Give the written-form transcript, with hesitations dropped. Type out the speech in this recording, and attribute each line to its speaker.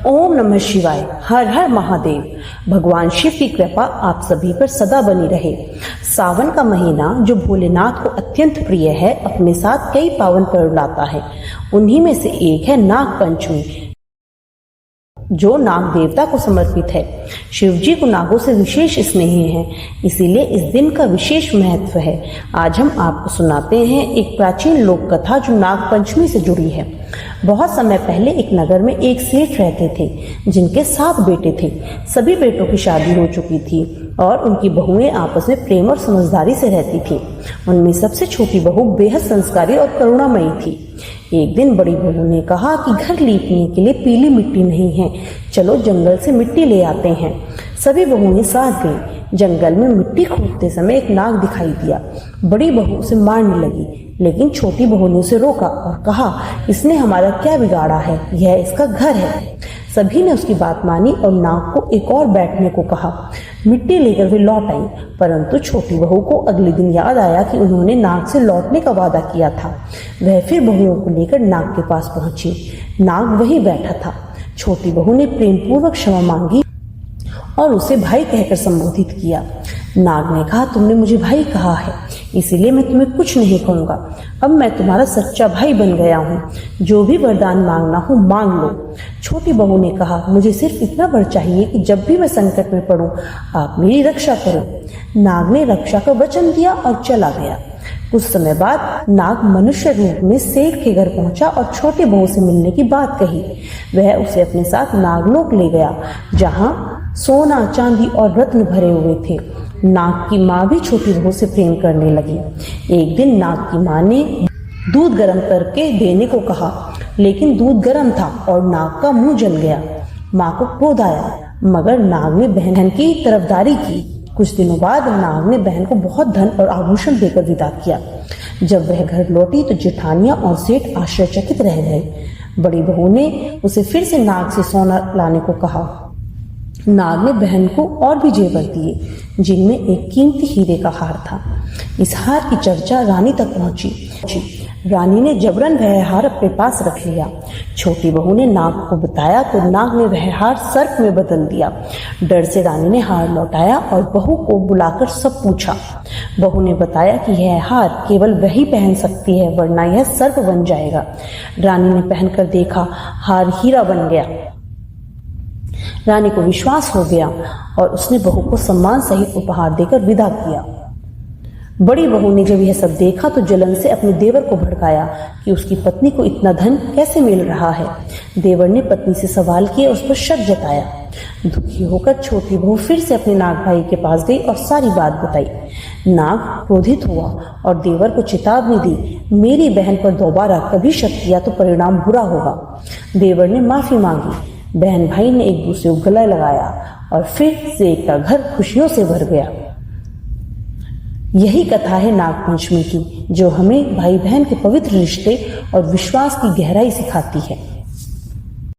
Speaker 1: ओम नमः शिवाय। हर हर महादेव। भगवान शिव की कृपा आप सभी पर सदा बनी रहे। सावन का महीना जो भोलेनाथ को अत्यंत प्रिय है, अपने साथ कई पावन पर्व लाता है। उन्हीं में से एक है नाग पंचमी, जो नाग देवता को समर्पित है। शिव जी को नागों से विशेष स्नेह है, इसीलिए इस दिन का विशेष महत्व है। आज हम आपको सुनाते हैं एक प्राचीन लोक कथा जो नाग पंचमी से जुड़ी है। बहुत समय पहले एक नगर में एक सेठ रहते थे, जिनके 7 बेटे थे। सभी बेटों की शादी हो चुकी थी और उनकी बहुएं आपस में प्रेम और समझदारी से रहती थी। उनमें सबसे छोटी बहू बेहद संस्कारी और करुणामयी थी। एक दिन बड़ी बहू ने कहा कि घर लीपने के लिए पीली मिट्टी नहीं है, चलो जंगल से मिट्टी ले आते हैं। सभी बहुएं साथ गईं। जंगल में मिट्टी खोदते समय एक नाग दिखाई दिया। बड़ी बहू उसे मारने लगी, लेकिन छोटी बहू ने उसे रोका और कहा, इसने हमारा क्या बिगाड़ा है, यह इसका घर है। सभी ने उसकी बात मानी और नाग को एक और बैठने को कहा। मिट्टी लेकर वे लौट आई, परंतु छोटी बहू को अगले दिन याद आया कि उन्होंने नाग से लौटने का वादा किया था। वह फिर बहुओं को लेकर नाग के पास पहुंची। नाग वहीं बैठा था। छोटी बहू ने प्रेम पूर्वक क्षमा मांगी और उसे भाई कहकर संबोधित किया। नाग ने कहा, तुमने मुझे भाई कहा है, इसीलिए मैं तुम्हें कुछ नहीं कहूंगा। अब मैं तुम्हारा सच्चा भाई बन गया हूँ। जो भी वरदान मांगना हो मांग लो। छोटी बहू ने कहा, मुझे सिर्फ इतना वर चाहिए कि जब भी मैं संकट में पड़ूं, आप मेरी रक्षा करो। नाग ने रक्षा का वचन दिया और चला गया। कुछ समय बाद नाग मनुष्य रूप में सेठ के घर पहुंचा और छोटी बहू से मिलने की बात कही। वह उसे अपने साथ नागलोक ले गया, जहाँ सोना, चांदी और रत्न भरे हुए थे। नाग की माँ भी छोटी बहू से प्रेम करने लगी। एक दिन नाग की माँ ने दूध गर्म करके देने को कहा, लेकिन दूध गर्म था और नाग का मुंह जल गया। माँ को क्रोध आया, मगर नाग ने बहन की तरफदारी की। कुछ दिनों बाद नाग ने बहन को बहुत धन और आभूषण देकर विदा किया। जब वह घर लौटी तो जेठानियां और सेठ आश्चर्यचकित रह गए। बड़ी बहू ने उसे फिर से नाग से सोना लाने को कहा। नाग ने बहन को और भी जेवर दिए, जिनमें एक कीमती हीरे का हार था। इस हार की चर्चा रानी तक पहुंची। रानी ने जबरन वह हार अपने पास रख लिया। छोटी बहू ने नाग को बताया तो नाग ने वह हार सर्प में बदल दिया। डर से रानी ने हार लौटाया और बहू को बुलाकर सब पूछा। बहू ने बताया कि यह हार केवल वही पहन सकती है, वरना यह सर्प बन जाएगा। रानी ने पहनकर देखा, हार हीरा बन गया। रानी को विश्वास हो गया और उसने बहू को सम्मान सहित उपहार देकर विदा किया। बड़ी बहू ने जब यह सब देखा तो जलन से अपने देवर को भड़काया कि उसकी पत्नी को इतना धन कैसे मिल रहा है। देवर ने पत्नी से सवाल किए, उस पर शक जताया। दुखी होकर छोटी बहू फिर से अपने नाग भाई के पास गई और सारी बात बताई। नाग क्रोधित हुआ और देवर को चेतावनी दी, मेरी बहन पर दोबारा कभी शक किया तो परिणाम बुरा होगा। देवर ने माफी मांगी। बहन भाई ने एक दूसरे को गले लगाया और फिर से एक का घर खुशियों से भर गया। यही कथा है नाग पंचमी की, जो हमें भाई बहन के पवित्र रिश्ते और विश्वास की गहराई सिखाती है।